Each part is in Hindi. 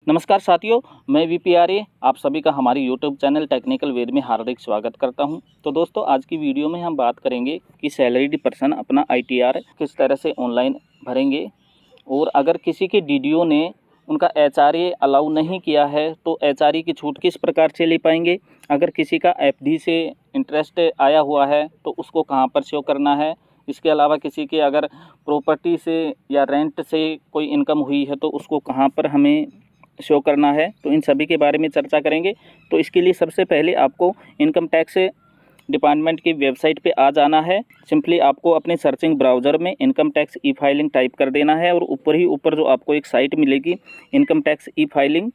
नमस्कार साथियों, मैं वीपी आर्य आप सभी का हमारी यूट्यूब चैनल टेक्निकल वेद में हार्दिक स्वागत करता हूं। तो दोस्तों, आज की वीडियो में हम बात करेंगे कि सैलरीड पर्सन अपना आईटीआर किस तरह से ऑनलाइन भरेंगे, और अगर किसी के डीडीओ ने उनका एचआरए अलाउ नहीं किया है तो एचआरए की छूट किस प्रकार से ले पाएंगे। अगर किसी का एफडी से इंटरेस्ट आया हुआ है तो उसको कहाँ पर शो करना है। इसके अलावा किसी के अगर प्रॉपर्टी से या रेंट से कोई इनकम हुई है तो उसको कहाँ पर हमें शो करना है। तो इन सभी के बारे में चर्चा करेंगे। तो इसके लिए सबसे पहले आपको इनकम टैक्स डिपार्टमेंट की वेबसाइट पे आ जाना है। सिंपली आपको अपने सर्चिंग ब्राउज़र में income tax e filing type कर देना है और ऊपर जो आपको एक साइट मिलेगी इनकम टैक्स ई फाइलिंग,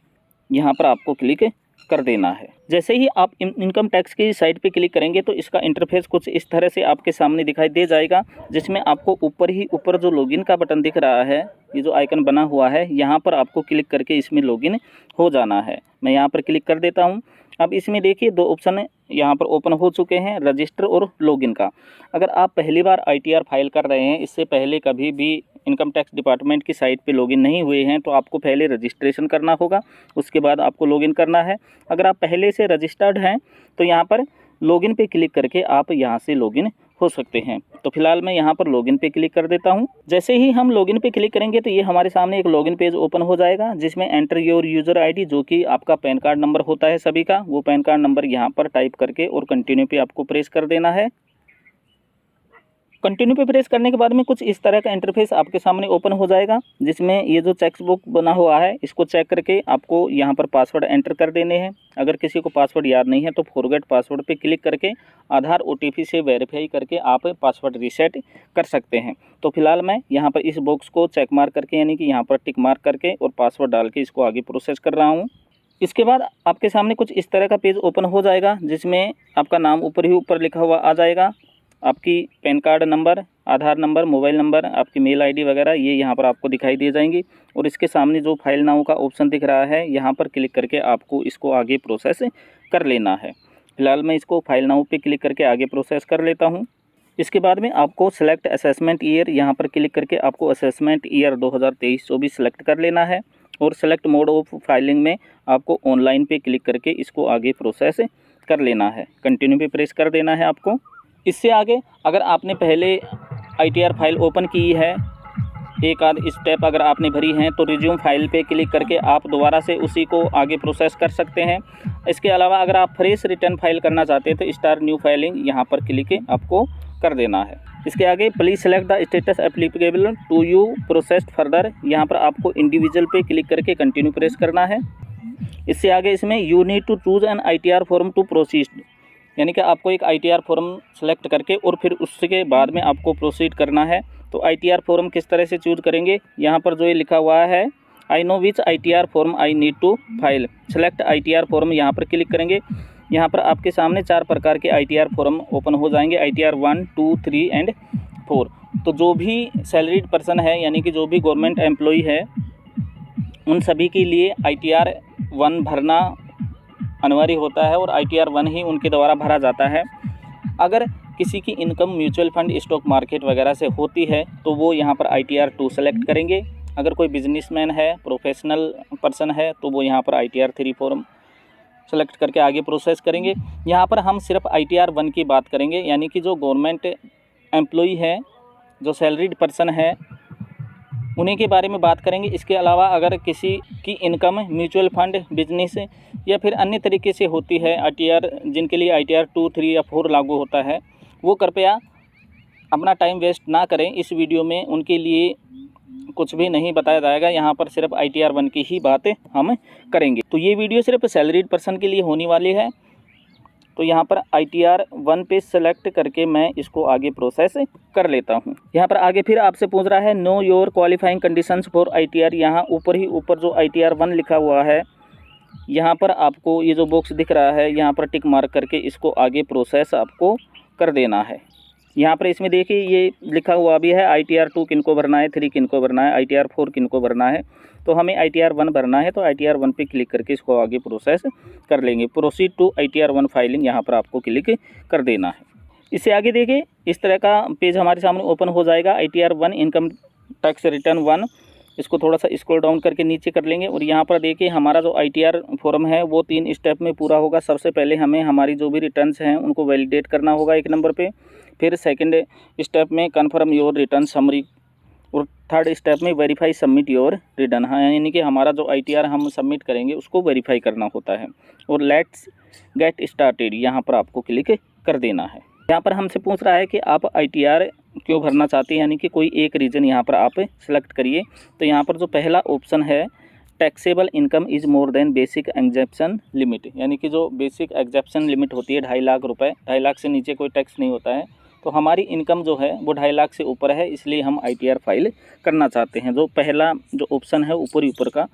यहाँ पर आपको क्लिक कर देना है। जैसे ही आप इनकम टैक्स की साइट पे क्लिक करेंगे तो इसका इंटरफेस कुछ इस तरह से आपके सामने दिखाई दे जाएगा, जिसमें आपको ऊपर जो लॉगिन का बटन दिख रहा है, ये जो आइकन बना हुआ है, यहाँ पर आपको क्लिक करके इसमें लॉगिन हो जाना है। मैं यहाँ पर क्लिक कर देता हूँ। अब इसमें देखिए दो ऑप्शन यहाँ पर ओपन हो चुके हैं, रजिस्टर और लॉगिन का। अगर आप पहली बार आईटीआर फाइल कर रहे हैं, इससे पहले कभी भी इनकम टैक्स डिपार्टमेंट की साइट पे लॉगिन नहीं हुए हैं, तो आपको पहले रजिस्ट्रेशन करना होगा, उसके बाद आपको लॉगिन करना है। अगर आप पहले से रजिस्टर्ड हैं तो यहाँ पर लॉगिन पे क्लिक करके आप यहाँ से लॉगिन हो सकते हैं। तो फिलहाल मैं यहाँ पर लॉगिन पे क्लिक कर देता हूँ। जैसे ही हम लॉगिन पे क्लिक करेंगे तो ये हमारे सामने एक लॉगिन पेज ओपन हो जाएगा, जिसमें एंटर योर यूज़र आईडी, जो कि आपका पैन कार्ड नंबर होता है सभी का, वो पैन कार्ड नंबर यहाँ पर टाइप करके और कंटिन्यू पे आपको प्रेस कर देना है। कंटिन्यू पे प्रेस करने के बाद में कुछ इस तरह का इंटरफेस आपके सामने ओपन हो जाएगा, जिसमें ये जो चेक बुक बना हुआ है इसको चेक करके आपको यहाँ पर पासवर्ड एंटर कर देने हैं। अगर किसी को पासवर्ड याद नहीं है तो फॉरगेट पासवर्ड पे क्लिक करके आधार ओटीपी से वेरीफाई करके आप पासवर्ड रीसेट कर सकते हैं। तो फिलहाल मैं यहाँ पर इस बॉक्स को चेक मार्क करके, यानी कि यहाँ पर टिक मार्क करके और पासवर्ड डाल के इसको आगे प्रोसेस कर रहा हूँ। इसके बाद आपके सामने कुछ इस तरह का पेज ओपन हो जाएगा, जिसमें आपका नाम ऊपर लिखा हुआ आ जाएगा, आपकी पैन कार्ड नंबर, आधार नंबर, मोबाइल नंबर, आपकी मेल आईडी वगैरह ये यहाँ पर आपको दिखाई दे जाएंगी। और इसके सामने जो फाइल नाउ का ऑप्शन दिख रहा है, यहाँ पर क्लिक करके आपको इसको आगे प्रोसेस कर लेना है। फिलहाल मैं इसको फाइल नाउ पे क्लिक करके आगे प्रोसेस कर लेता हूँ। इसके बाद में आपको सेलेक्ट असेसमेंट ईयर, यहाँ पर क्लिक करके आपको असेसमेंट ईयर 2023-24 सेलेक्ट कर लेना है। और सेलेक्ट मोड ऑफ फाइलिंग में आपको ऑनलाइन पे क्लिक करके इसको आगे प्रोसेस कर लेना है। कंटिन्यू पे प्रेस कर देना है आपको। इससे आगे अगर आपने पहले आईटीआर फाइल ओपन की है, एक आध स्टेप अगर आपने भरी हैं, तो रिज्यूम फाइल पे क्लिक करके आप दोबारा से उसी को आगे प्रोसेस कर सकते हैं। इसके अलावा अगर आप फ्रेश रिटर्न फाइल करना चाहते हैं तो स्टार्ट न्यू फाइलिंग यहाँ पर क्लिक आपको कर देना है। इसके आगे please select the status applicable to you processed further, यहाँ पर आपको इंडिविजुअल पे क्लिक करके कंटिन्यू प्रेस करना है। इससे आगे इसमें you need to choose an ITR form to proceed, यानी कि आपको एक आईटीआर फॉर्म सेलेक्ट करके और फिर उसके बाद में आपको प्रोसीड करना है। तो आईटीआर फॉर्म किस तरह से चूज करेंगे, यहाँ पर जो ये लिखा हुआ है I know which ITR form I need to file, select ITR form यहाँ पर क्लिक करेंगे। यहाँ पर आपके सामने 4 प्रकार के आईटीआर फॉर्म ओपन हो जाएंगे, आईटीआर 1, 2, 3 एंड 4। तो जो भी सैलरीड पर्सन है, यानी कि जो भी गवर्नमेंट एम्प्लॉई है, उन सभी के लिए आईटीआर 1 भरना अनिवार्य होता है और आईटीआर 1 ही उनके द्वारा भरा जाता है। अगर किसी की income mutual fund, stock market वगैरह से होती है तो वो यहाँ पर आईटीआर 2 सेलेक्ट करेंगे। अगर कोई बिजनेसमैन है, प्रोफेशनल पर्सन है, तो वो यहाँ पर आईटीआर 3 फॉर्म सेलेक्ट करके आगे प्रोसेस करेंगे। यहाँ पर हम सिर्फ आईटीआर 1 की बात करेंगे, यानी कि जो गवर्नमेंट एम्प्लॉई है, जो सैलरीड पर्सन है, उन्हीं के बारे में बात करेंगे। इसके अलावा अगर किसी की इनकम म्यूचुअल फंड, बिजनेस या फिर अन्य तरीके से होती है, आईटीआर जिनके लिए आईटीआर 2, 3 या 4 लागू होता है, वो कृपया अपना टाइम वेस्ट ना करें। इस वीडियो में उनके लिए कुछ भी नहीं बताया जाएगा, यहाँ पर सिर्फ आईटीआर 1 की ही बातें हम करेंगे। तो ये वीडियो सिर्फ सैलरीड पर्सन के लिए होने वाली है। तो यहाँ पर आईटीआर 1 पे सेलेक्ट करके मैं इसको आगे प्रोसेस कर लेता हूँ। यहाँ पर आगे फिर आपसे पूछ रहा है know your qualifying conditions for ITR. यहाँ ऊपर जो आईटीआर 1 लिखा हुआ है, यहाँ पर आपको ये जो बॉक्स दिख रहा है, यहाँ पर टिक मार्क करके इसको आगे प्रोसेस आपको कर देना है। यहाँ पर इसमें देखिए ये लिखा हुआ भी है आईटीआर 2 किनको भरना है, 3 किनको भरना है, आईटीआर 4 किनको भरना है। तो हमें आईटीआर 1 भरना है, तो आईटीआर 1 पे क्लिक करके इसको आगे प्रोसेस कर लेंगे। प्रोसीड टू आईटीआर 1 फाइलिंग यहाँ पर आपको क्लिक कर देना है। इससे आगे देखिए इस तरह का पेज हमारे सामने ओपन हो जाएगा। आईटीआर 1 इनकम टैक्स रिटर्न 1 इसको थोड़ा सा स्क्रॉल डाउन करके नीचे कर लेंगे और यहाँ पर देखिए हमारा जो ITR फॉर्म है वो 3 स्टेप में पूरा होगा। सबसे पहले हमें हमारी जो भी रिटर्न्स हैं उनको वैलिडेट करना होगा 1 नंबर पे, फिर सेकंड स्टेप में कन्फर्म योर रिटर्न समरी और थर्ड स्टेप में वेरीफाई सबमिट योर रिटर्न। हाँ, यानी कि हमारा जो ITR हम सबमिट करेंगे उसको वेरीफाई करना होता है। और लेट्स गेट स्टार्टेड यहाँ पर आपको क्लिक कर देना है। यहाँ पर हमसे पूछ रहा है कि आप ITR क्यों भरना चाहते हैं, यानी कि कोई एक रीज़न यहाँ पर आप सेलेक्ट करिए। तो यहाँ पर जो पहला ऑप्शन है taxable income is more than basic exemption limit, यानी कि जो बेसिक एग्जेप्शन लिमिट होती है 2.5 लाख रुपए, 2.5 लाख से नीचे कोई टैक्स नहीं होता है। तो हमारी इनकम जो है वो 2.5 लाख से ऊपर है, इसलिए हम ITR फाइल करना चाहते हैं। जो पहला जो ऑप्शन है ऊपर ही ऊपर का,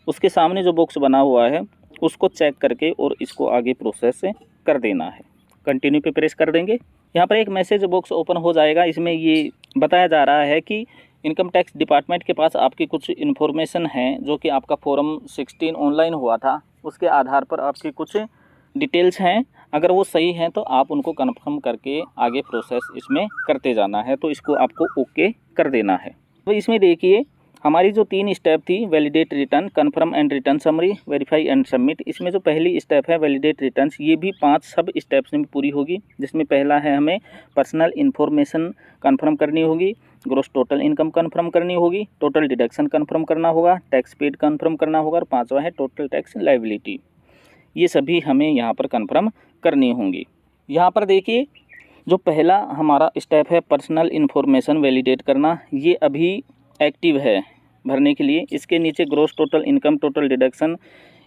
उसके सामने जो बॉक्स बना हुआ है उसको चेक करके और इसको आगे प्रोसेस कर देना है। कंटिन्यू पे प्रेस कर देंगे। यहाँ पर एक मैसेज बॉक्स ओपन हो जाएगा। इसमें ये बताया जा रहा है कि इनकम टैक्स डिपार्टमेंट के पास आपकी कुछ इन्फॉर्मेशन है जो कि आपका फॉर्म 16 ऑनलाइन हुआ था, उसके आधार पर आपकी कुछ डिटेल्स हैं। अगर वो सही हैं तो आप उनको कन्फर्म करके आगे प्रोसेस इसमें करते जाना है। तो इसको आपको ओके कर देना है। तो इसमें देखिए हमारी जो 3 स्टेप थी, validate return, confirm and return summary, verify and submit, इसमें जो पहली स्टेप है वैलिडेट रिटर्न्स, ये भी 5 सब स्टेप्स में पूरी होगी। जिसमें पहला है हमें पर्सनल इन्फॉर्मेशन कन्फर्म करनी होगी, ग्रॉस टोटल इनकम कन्फर्म करनी होगी, टोटल डिडक्शन कन्फर्म करना होगा, टैक्स पेड कन्फर्म करना होगा और 5वां है टोटल टैक्स लायबिलिटी। ये सभी हमें यहाँ पर कन्फर्म करनी होंगी। यहाँ पर देखिए जो पहला हमारा स्टेप है पर्सनल इन्फॉर्मेशन वैलिडेट करना, ये अभी एक्टिव है भरने के लिए। इसके नीचे gross total income, total deduction,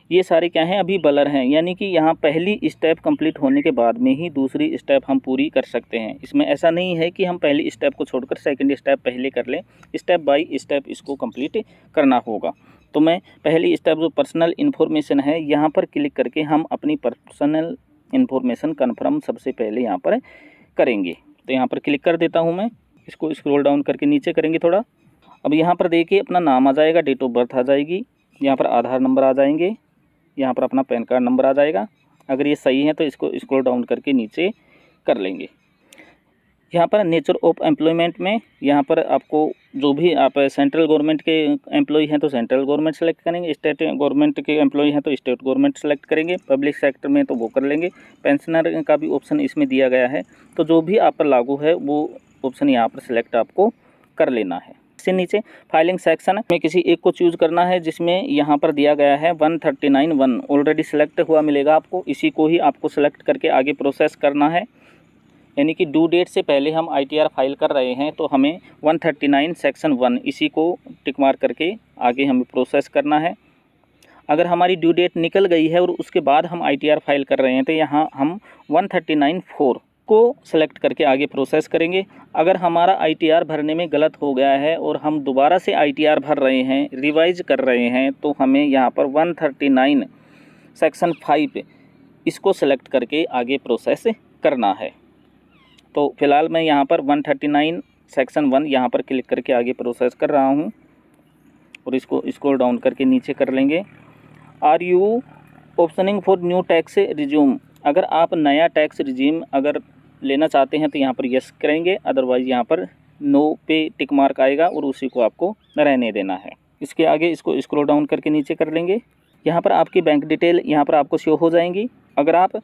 ये सारे क्या हैं, अभी ब्लर हैं। यानी कि यहाँ पहली स्टेप कंप्लीट होने के बाद में ही दूसरी स्टेप हम पूरी कर सकते हैं। इसमें ऐसा नहीं है कि हम पहली स्टेप को छोड़कर सेकंड स्टेप पहले कर लें, स्टेप बाय स्टेप इसको कंप्लीट करना होगा। तो मैं पहली स्टेप जो पर्सनल इन्फॉर्मेशन है यहाँ पर क्लिक करके हम अपनी पर्सनल इन्फॉर्मेशन कन्फर्म सबसे पहले यहाँ पर करेंगे। तो यहाँ पर क्लिक कर देता हूँ मैं, इसको स्क्रॉल डाउन करके नीचे करेंगे थोड़ा। अब यहाँ पर देखिए अपना नाम आ जाएगा, डेट ऑफ बर्थ आ जाएगी, यहाँ पर आधार नंबर आ जाएंगे, यहाँ पर अपना पैन कार्ड नंबर आ जाएगा। अगर ये सही है तो इसको स्क्रॉल डाउन करके नीचे कर लेंगे। यहाँ पर नेचर ऑफ एम्प्लॉयमेंट में यहाँ पर आपको जो भी आप सेंट्रल गवर्नमेंट के एम्प्लॉय हैं तो सेंट्रल गवर्नमेंट सेलेक्ट करेंगे, स्टेट गवर्नमेंट के एम्प्लॉय हैं तो स्टेट गवर्नमेंट सेलेक्ट करेंगे, पब्लिक सेक्टर में तो वो कर लेंगे। पेंशनर का भी ऑप्शन इसमें दिया गया है, तो जो भी आप पर लागू है वो ऑप्शन यहाँ पर सिलेक्ट आपको कर लेना है। इससे नीचे फाइलिंग सेक्शन में किसी एक को चूज करना है, जिसमें यहाँ पर दिया गया है 139(1) ऑलरेडी सिलेक्ट हुआ मिलेगा आपको, इसी को ही आपको सेलेक्ट करके आगे प्रोसेस करना है। यानी कि ड्यू डेट से पहले हम ITR फाइल कर रहे हैं तो हमें 139 सेक्शन 1 इसी को टिक मार्क करके आगे हमें प्रोसेस करना है। अगर हमारी ड्यू डेट निकल गई है और उसके बाद हम ITR फाइल कर रहे हैं तो यहाँ हम 139(4) को सेलेक्ट करके आगे प्रोसेस करेंगे। अगर हमारा ITR भरने में गलत हो गया है और हम दोबारा से ITR भर रहे हैं, रिवाइज कर रहे हैं, तो हमें यहाँ पर 139 सेक्शन 5 इसको सेलेक्ट करके आगे प्रोसेस करना है। तो फिलहाल मैं यहाँ पर 139 सेक्शन 1 यहाँ पर क्लिक करके आगे प्रोसेस कर रहा हूँ और इसको स्क्रॉल डाउन करके नीचे कर लेंगे। Are you optioning for new tax regime, अगर आप नया टैक्स रिज्यूम अगर लेना चाहते हैं तो यहाँ पर यस करेंगे, अदरवाइज़ यहाँ पर नो पे टिक मार्क आएगा और उसी को आपको रहने देना है। इसके आगे इसको स्क्रॉल डाउन करके नीचे कर लेंगे। यहाँ पर आपकी बैंक डिटेल यहाँ पर आपको शो हो जाएंगी। अगर आप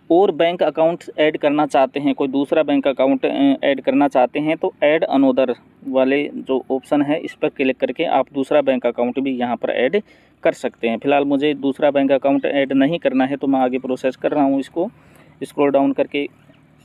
और बैंक अकाउंट ऐड करना चाहते हैं, कोई दूसरा बैंक अकाउंट ऐड करना चाहते हैं तो ऐड अनोदर वाले जो ऑप्शन है इस पर क्लिक करके आप दूसरा बैंक अकाउंट भी यहाँ पर ऐड कर सकते हैं। फिलहाल मुझे दूसरा बैंक अकाउंट ऐड नहीं करना है तो मैं आगे प्रोसेस कर रहा हूँ। इसको स्क्रॉल डाउन करके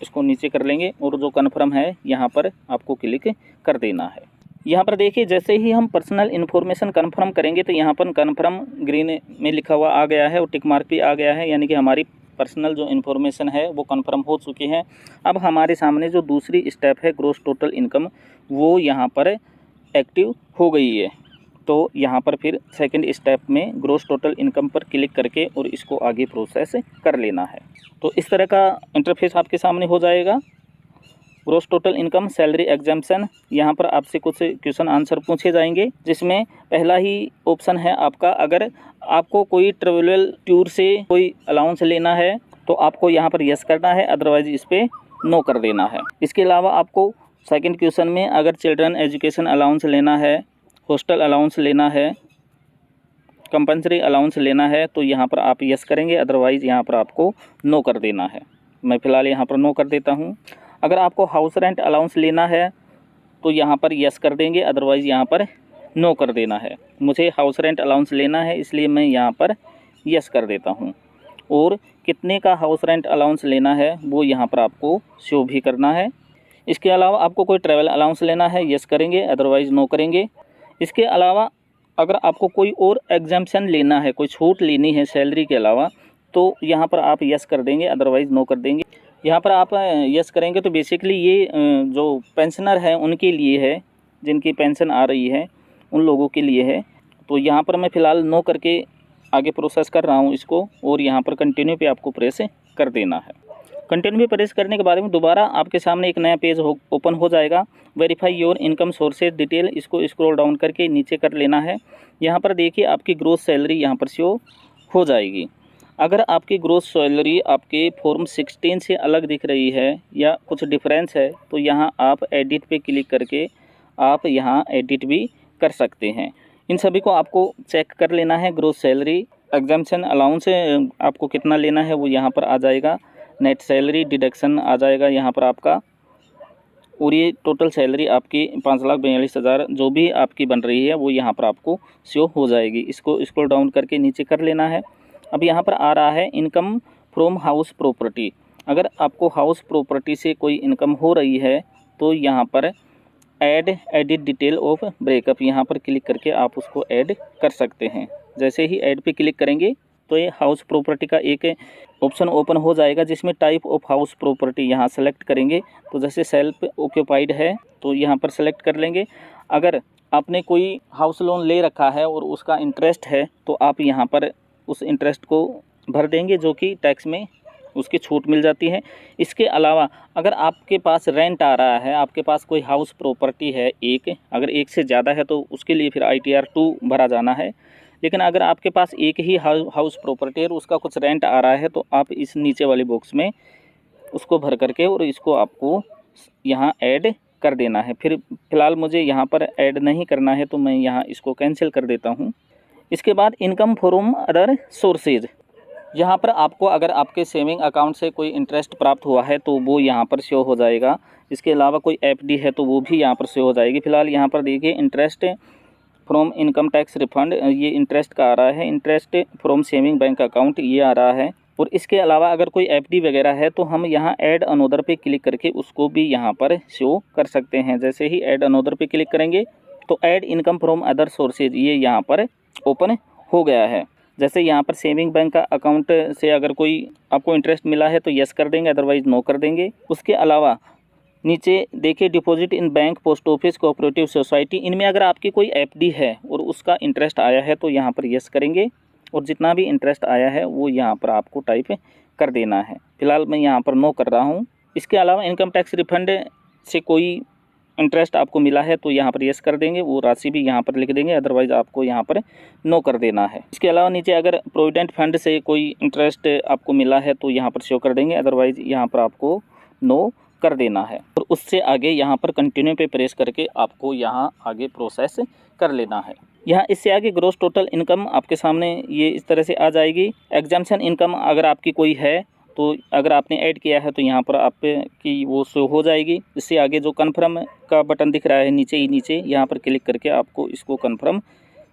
इसको नीचे कर लेंगे और जो कन्फर्म है यहाँ पर आपको क्लिक कर देना है। यहाँ पर देखिए जैसे ही हम पर्सनल इन्फॉर्मेशन कन्फर्म करेंगे तो यहाँ पर कन्फर्म ग्रीन में लिखा हुआ आ गया है और टिक मार्क भी आ गया है, यानी कि हमारी पर्सनल जो इन्फॉर्मेशन है वो कंफर्म हो चुकी है। अब हमारे सामने जो दूसरी स्टेप है ग्रॉस टोटल इनकम, वो यहाँ पर एक्टिव हो गई है। तो यहाँ पर फिर सेकंड स्टेप में ग्रॉस टोटल इनकम पर क्लिक करके और इसको आगे प्रोसेस कर लेना है। तो इस तरह का इंटरफेस आपके सामने हो जाएगा। Gross total income, salary exemption, यहाँ पर आपसे कुछ क्वेश्चन आंसर पूछे जाएंगे, जिसमें पहला ही ऑप्शन है आपका, अगर आपको कोई ट्रेवल टूर से कोई अलाउंस लेना है तो आपको यहाँ पर यस करना है, अदरवाइज इस पर नो कर देना है। इसके अलावा आपको सेकंड क्वेश्चन में अगर चिल्ड्रन एजुकेशन अलाउंस लेना है हॉस्टल अलाउंस लेना है, कंपल्सरी अलाउंस लेना है तो यहाँ पर आप यस करेंगे, अदरवाइज़ यहाँ पर आपको नो कर देना है। मैं फ़िलहाल यहाँ पर नो कर देता हूँ। अगर आपको हाउस रेंट अलाउंस लेना है तो यहाँ पर यस कर देंगे, अदरवाइज़ यहाँ पर नो कर देना है। मुझे हाउस रेंट अलाउंस लेना है इसलिए मैं यहाँ पर यस कर देता हूँ। और कितने का हाउस रेंट अलाउंस लेना है वो यहाँ पर आपको शो भी करना है। इसके अलावा आपको कोई ट्रैवल अलाउंस लेना है, यस करेंगे, अदरवाइज़ नो करेंगे। इसके अलावा अगर आपको कोई और एग्जाम्पशन लेना है, कोई छूट लेनी है सैलरी के अलावा, तो यहाँ पर आप यस कर देंगे, अदरवाइज़ नो कर देंगे। यहाँ पर आप यस करेंगे तो बेसिकली ये जो पेंशनर है उनके लिए है, जिनकी पेंशन आ रही है उन लोगों के लिए है। तो यहाँ पर मैं फ़िलहाल नो करके आगे प्रोसेस कर रहा हूँ इसको, और यहाँ पर कंटिन्यू पे आपको प्रेस कर देना है। कंटिन्यू पे प्रेस करने के बाद में दोबारा आपके सामने एक नया पेज ओपन हो जाएगा, verify your income sources detail. इसको स्क्रॉल डाउन करके नीचे कर लेना है। यहाँ पर देखिए आपकी ग्रोस सैलरी यहाँ पर शो हो जाएगी। अगर आपकी ग्रोस सैलरी आपके फॉर्म 16 से अलग दिख रही है या कुछ डिफरेंस है तो यहाँ आप एडिट पे क्लिक करके आप यहाँ एडिट भी कर सकते हैं। इन सभी को आपको चेक कर लेना है। ग्रोस सैलरी, एग्जाम्पशन अलाउंस आपको कितना लेना है वो यहाँ पर आ जाएगा, नेट सैलरी डिडक्शन आ जाएगा यहाँ पर आपका, और ये टोटल सैलरी आपकी 5,42,000 जो भी आपकी बन रही है वो यहाँ पर आपको शो हो जाएगी। इसको स्क्रॉल डाउन करके नीचे कर लेना है। अब यहाँ पर आ रहा है इनकम फ्रॉम हाउस प्रॉपर्टी। अगर आपको हाउस प्रॉपर्टी से कोई इनकम हो रही है तो यहाँ पर एडिट डिटेल ऑफ ब्रेकअप, यहाँ पर क्लिक करके आप उसको ऐड कर सकते हैं। जैसे ही ऐड पे क्लिक करेंगे तो ये हाउस प्रॉपर्टी का एक ऑप्शन ओपन हो जाएगा जिसमें टाइप ऑफ हाउस प्रॉपर्टी यहाँ सेलेक्ट करेंगे। तो जैसे सेल्फ ऑक्यूपाइड है तो यहाँ पर सेलेक्ट कर लेंगे। अगर आपने कोई हाउस लोन ले रखा है और उसका इंटरेस्ट है तो आप यहाँ पर उस इंटरेस्ट को भर देंगे, जो कि टैक्स में उसकी छूट मिल जाती है। इसके अलावा अगर आपके पास रेंट आ रहा है, आपके पास कोई हाउस प्रॉपर्टी है एक, अगर एक से ज़्यादा है तो उसके लिए फिर ITR 2 भरा जाना है। लेकिन अगर आपके पास एक ही हाउस प्रॉपर्टी है और उसका कुछ रेंट आ रहा है तो आप इस नीचे वाले बॉक्स में उसको भर करके और इसको आपको यहाँ ऐड कर देना है। फिर फ़िलहाल मुझे यहाँ पर ऐड नहीं करना है तो मैं यहाँ इसको कैंसिल कर देता हूँ। इसके बाद इनकम फ्रॉम अदर सोर्सेज, यहाँ पर आपको अगर आपके सेविंग अकाउंट से कोई इंटरेस्ट प्राप्त हुआ है तो वो यहाँ पर शो हो जाएगा। इसके अलावा कोई FD है तो वो भी यहाँ पर शो हो जाएगी। फ़िलहाल यहाँ पर देखिए interest from income tax refund, ये इंटरेस्ट का आ रहा है। Interest from saving bank account ये आ रहा है। और इसके अलावा अगर कोई FD वगैरह है तो हम यहाँ ऐड अनोदर पे क्लिक करके उसको भी यहाँ पर शो कर सकते हैं। जैसे ही ऐड अनोदर पे क्लिक करेंगे तो add income from other sources ये यहाँ पर ओपन हो गया है। जैसे यहाँ पर सेविंग बैंक का अकाउंट से अगर कोई आपको इंटरेस्ट मिला है तो यस कर देंगे, अदरवाइज़ नो कर देंगे। उसके अलावा नीचे देखिए deposit in bank, post office, cooperative society, इनमें अगर आपकी कोई FD है और उसका इंटरेस्ट आया है तो यहाँ पर यस करेंगे, और जितना भी इंटरेस्ट आया है वो यहाँ पर आपको टाइप कर देना है। फ़िलहाल मैं यहाँ पर नो कर रहा हूँ। इसके अलावा इनकम टैक्स रिफंड से कोई इंटरेस्ट आपको मिला है तो यहाँ पर यस कर देंगे, वो राशि भी यहाँ पर लिख देंगे, अदरवाइज़ आपको यहाँ पर नो कर देना है। इसके अलावा नीचे अगर प्रोविडेंट फंड से कोई इंटरेस्ट आपको मिला है तो यहाँ पर शो कर देंगे, अदरवाइज़ यहाँ पर आपको नो कर देना है। और उससे आगे यहाँ पर कंटिन्यू पे प्रेस करके आपको यहाँ आगे प्रोसेस कर लेना है। यहाँ इससे आगे ग्रॉस टोटल इनकम आपके सामने ये इस तरह से आ जाएगी। एग्जाम्पशन इनकम अगर आपकी कोई है तो अगर आपने ऐड किया है तो यहाँ पर आपकी वो शो हो जाएगी। इससे आगे जो कन्फर्म का बटन दिख रहा है नीचे ही नीचे, यहाँ पर क्लिक करके आपको इसको कन्फर्म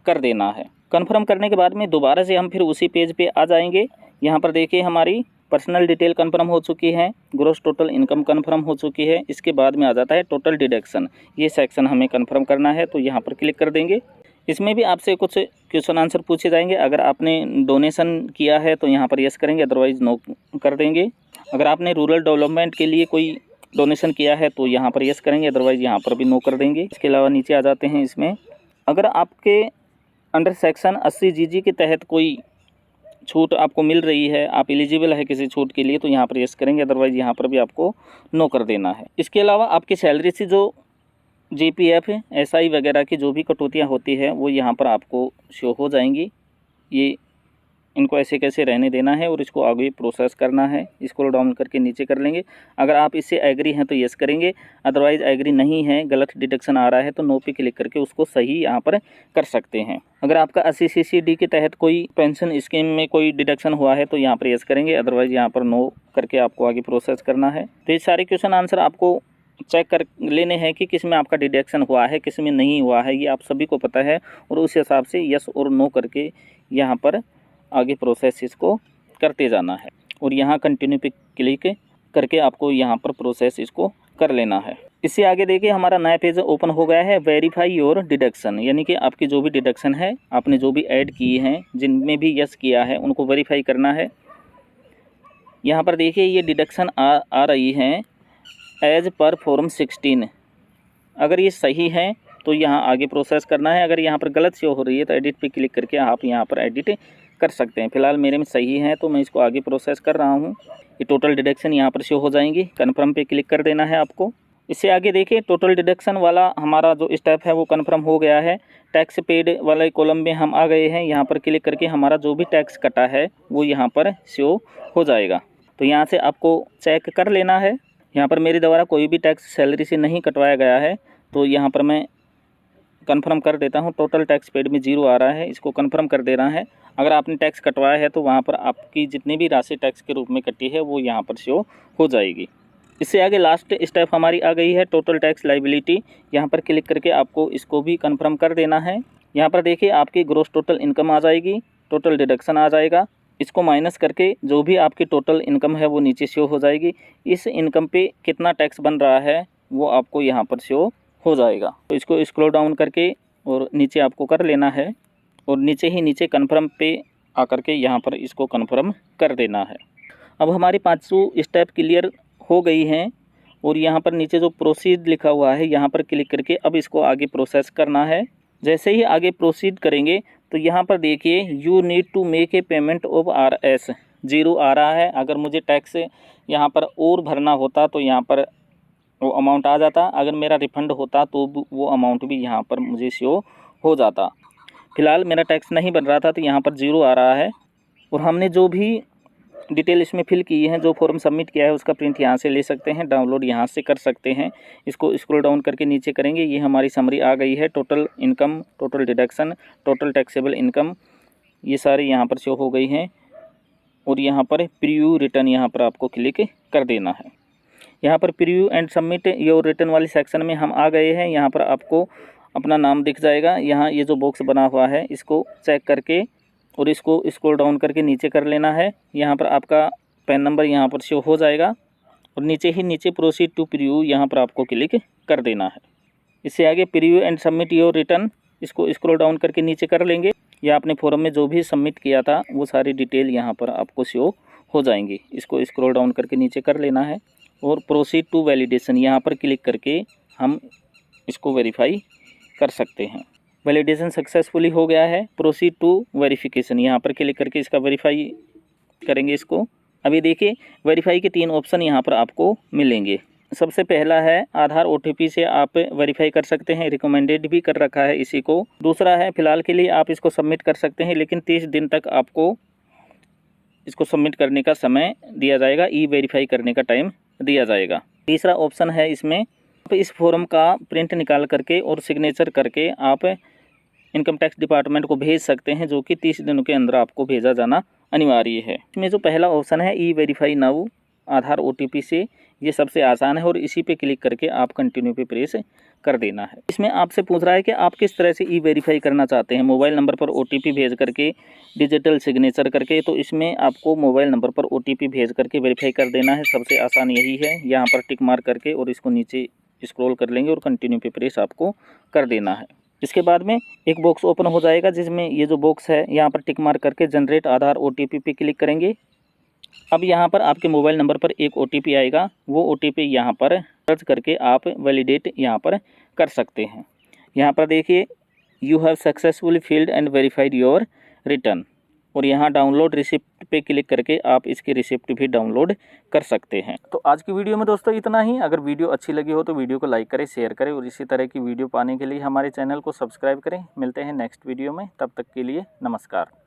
कर देना है। कन्फर्म करने के बाद में दोबारा से हम फिर उसी पेज पे आ जाएंगे। यहाँ पर देखिए हमारी पर्सनल डिटेल कन्फर्म हो चुकी है, ग्रॉस टोटल इनकम कन्फर्म हो चुकी है। इसके बाद में आ जाता है टोटल डिडक्शन, ये सेक्शन हमें कन्फर्म करना है तो यहाँ पर क्लिक कर देंगे। इसमें भी आपसे कुछ क्वेश्चन आंसर पूछे जाएंगे। अगर आपने डोनेशन किया है तो यहाँ पर यस करेंगे, अदरवाइज़ नो कर देंगे। अगर आपने रूरल डेवलपमेंट के लिए कोई डोनेशन किया है तो यहाँ पर यस करेंगे, अदरवाइज़ यहाँ पर भी नो कर देंगे। इसके अलावा नीचे आ जाते हैं। इसमें अगर आपके अंडर सेक्शन 80 GG के तहत कोई छूट आपको मिल रही है, आप एलिजिबल है किसी छूट के लिए तो यहाँ पर यस करेंगे, अदरवाइज़ यहाँ पर भी आपको नो कर देना है। इसके अलावा आपकी सैलरी से जो GPF SI वगैरह की जो भी कटौतियाँ होती है वो यहाँ पर आपको शो हो जाएंगी। ये इनको ऐसे कैसे रहने देना है और इसको आगे प्रोसेस करना है। स्क्रॉल डाउन करके नीचे कर लेंगे। अगर आप इससे एग्री हैं तो यस करेंगे, अदरवाइज़ एग्री नहीं है, गलत डिडक्शन आ रहा है तो नो पे क्लिक करके उसको सही यहाँ पर कर सकते हैं। अगर आपका 80 CCD के तहत कोई पेंशन स्कीम में कोई डिडक्शन हुआ है तो यहाँ पर यस करेंगे, अदरवाइज़ यहाँ पर नो करके आपको आगे प्रोसेस करना है। तो ये सारे क्वेश्चन आंसर आपको चेक कर लेने हैं कि किस में आपका डिडक्शन हुआ है, किस में नहीं हुआ है, ये आप सभी को पता है। और उस हिसाब से यस और नो करके यहाँ पर आगे प्रोसेस इसको करते जाना है। और यहाँ कंटिन्यू पे क्लिक करके आपको यहाँ पर प्रोसेस इसको कर लेना है। इससे आगे देखिए हमारा नया पेज ओपन हो गया है, वेरीफाई योर डिडक्शन, यानी कि आपकी जो भी डिडक्शन है, आपने जो भी ऐड किए हैं, जिनमें भी यस किया है उनको वेरीफाई करना है। यहाँ पर देखिए ये डिडक्शन आ रही हैं एज पर फॉर्म 16। अगर ये सही है तो यहाँ आगे प्रोसेस करना है। अगर यहाँ पर गलत शो हो रही है तो एडिट पे क्लिक करके आप यहाँ पर एडिट कर सकते हैं। फिलहाल मेरे में सही है तो मैं इसको आगे प्रोसेस कर रहा हूँ। ये टोटल डिडक्शन यहाँ पर शो हो जाएंगी। कन्फर्म पे क्लिक कर देना है आपको। इससे आगे देखिए टोटल डिडक्शन वाला हमारा जो स्टेप है वो कन्फर्म हो गया है। टैक्स पेड वाले कॉलम में हम आ गए हैं। यहाँ पर क्लिक करके हमारा जो भी टैक्स कटा है वो यहाँ पर शो हो जाएगा। तो यहाँ से आपको चेक कर लेना है। यहाँ पर मेरे द्वारा कोई भी टैक्स सैलरी से नहीं कटवाया गया है तो यहाँ पर मैं कंफर्म कर देता हूँ। टोटल टैक्स पेड में 0 आ रहा है, इसको कंफर्म कर देना है। अगर आपने टैक्स कटवाया है तो वहाँ पर आपकी जितनी भी राशि टैक्स के रूप में कटी है वो यहाँ पर शो हो जाएगी। इससे आगे लास्ट स्टेप हमारी आ गई है टोटल टैक्स लाइबिलिटी। यहाँ पर क्लिक करके आपको इसको भी कंफर्म कर देना है। यहाँ पर देखिए आपकी ग्रॉस टोटल इनकम आ जाएगी, टोटल डिडक्शन आ जाएगा। इसको माइनस करके जो भी आपकी टोटल इनकम है वो नीचे शो हो जाएगी। इस इनकम पे कितना टैक्स बन रहा है वो आपको यहाँ पर शो हो जाएगा। तो इसको स्क्रॉल डाउन करके और नीचे आपको कर लेना है और नीचे ही नीचे कन्फर्म पे आकर के यहाँ पर इसको कन्फर्म कर देना है। अब हमारी 5 स्टेप क्लियर हो गई हैं और यहाँ पर नीचे जो प्रोसीड लिखा हुआ है यहाँ पर क्लिक करके अब इसको आगे प्रोसेस करना है। जैसे ही आगे प्रोसीड करेंगे तो यहाँ पर देखिए you need to make a payment of RS 0 आ रहा है। अगर मुझे टैक्स यहाँ पर और भरना होता तो यहाँ पर वो अमाउंट आ जाता, अगर मेरा रिफंड होता तो वो अमाउंट भी यहाँ पर मुझे शो हो जाता। फिलहाल मेरा टैक्स नहीं बन रहा था तो यहाँ पर 0 आ रहा है। और हमने जो भी डिटेल इसमें फिल की है, जो फॉर्म सबमिट किया है उसका प्रिंट यहाँ से ले सकते हैं, डाउनलोड यहाँ से कर सकते हैं। इसको स्क्रॉल डाउन करके नीचे करेंगे, ये हमारी समरी आ गई है। Total income, total deduction, total taxable income, ये सारी यहाँ पर शो हो गई हैं। और यहाँ पर प्रीव्यू रिटर्न यहाँ पर आपको क्लिक कर देना है। यहाँ पर preview and submit your return वाली सेक्शन में हम आ गए हैं। यहाँ पर आपको अपना नाम दिख जाएगा। यहाँ ये जो बॉक्स बना हुआ है इसको चेक करके और इसको स्क्रॉल डाउन करके नीचे कर लेना है। यहाँ पर आपका पैन नंबर यहाँ पर शो हो जाएगा और नीचे ही नीचे प्रोसीड टू प्रीव्यू यहाँ पर आपको क्लिक कर देना है। इससे आगे preview and submit your return, इसको स्क्रॉल डाउन करके नीचे कर लेंगे। या आपने फॉर्म में जो भी सबमिट किया था वो सारी डिटेल यहाँ पर आपको शो हो जाएंगी। इसको स्क्रॉल डाउन करके नीचे कर लेना है और प्रोसीड टू वैलिडेशन यहाँ पर क्लिक करके हम इसको वेरीफाई कर सकते हैं। वैलिडेशन सक्सेसफुली हो गया है। प्रोसीड टू वेरिफिकेशन यहाँ पर क्लिक करके इसका वेरीफाई करेंगे इसको। अभी देखिए वेरीफाई के 3 ऑप्शन यहाँ पर आपको मिलेंगे। सबसे पहला है आधार OTP से आप वेरीफाई कर सकते हैं, रिकमेंडेड भी कर रखा है इसी को। दूसरा है फ़िलहाल के लिए आप इसको सबमिट कर सकते हैं लेकिन 30 दिन तक आपको इसको सबमिट करने का समय दिया जाएगा, वेरीफाई करने का टाइम दिया जाएगा। तीसरा ऑप्शन है इसमें आप इस फॉर्म का प्रिंट निकाल करके और सिग्नेचर करके आप इनकम टैक्स डिपार्टमेंट को भेज सकते हैं, जो कि 30 दिनों के अंदर आपको भेजा जाना अनिवार्य है। इसमें जो पहला ऑप्शन है वेरीफाई नाउ आधार OTP से, ये सबसे आसान है और इसी पे क्लिक करके आप कंटिन्यू पे प्रेस कर देना है। इसमें आपसे पूछ रहा है कि आप किस तरह से वेरीफाई करना चाहते हैं, मोबाइल नंबर पर OTP भेज करके, डिजिटल सिग्नेचर करके। तो इसमें आपको मोबाइल नंबर पर OTP भेज करके वेरीफाई कर देना है। सबसे आसान यही है। यहाँ पर टिक मार्क करके और इसको नीचे स्क्रॉल कर लेंगे और कंटिन्यू पे प्रेस आपको कर देना है। इसके बाद में एक बॉक्स ओपन हो जाएगा जिसमें ये जो बॉक्स है यहाँ पर टिक मार्क करके जनरेट आधार OTP पे क्लिक करेंगे। अब यहाँ पर आपके मोबाइल नंबर पर एक OTP आएगा, वो OTP यहाँ पर सर्च करके आप वैलिडेट यहाँ पर कर सकते हैं। यहाँ पर देखिए you have successfully filled and verified your return, और यहाँ डाउनलोड रिसिप्ट पे क्लिक करके आप इसकी रिसिप्ट भी डाउनलोड कर सकते हैं। तो आज की वीडियो में दोस्तों इतना ही। अगर वीडियो अच्छी लगी हो तो वीडियो को लाइक करें, शेयर करें और इसी तरह की वीडियो पाने के लिए हमारे चैनल को सब्सक्राइब करें। मिलते हैं नेक्स्ट वीडियो में, तब तक के लिए नमस्कार।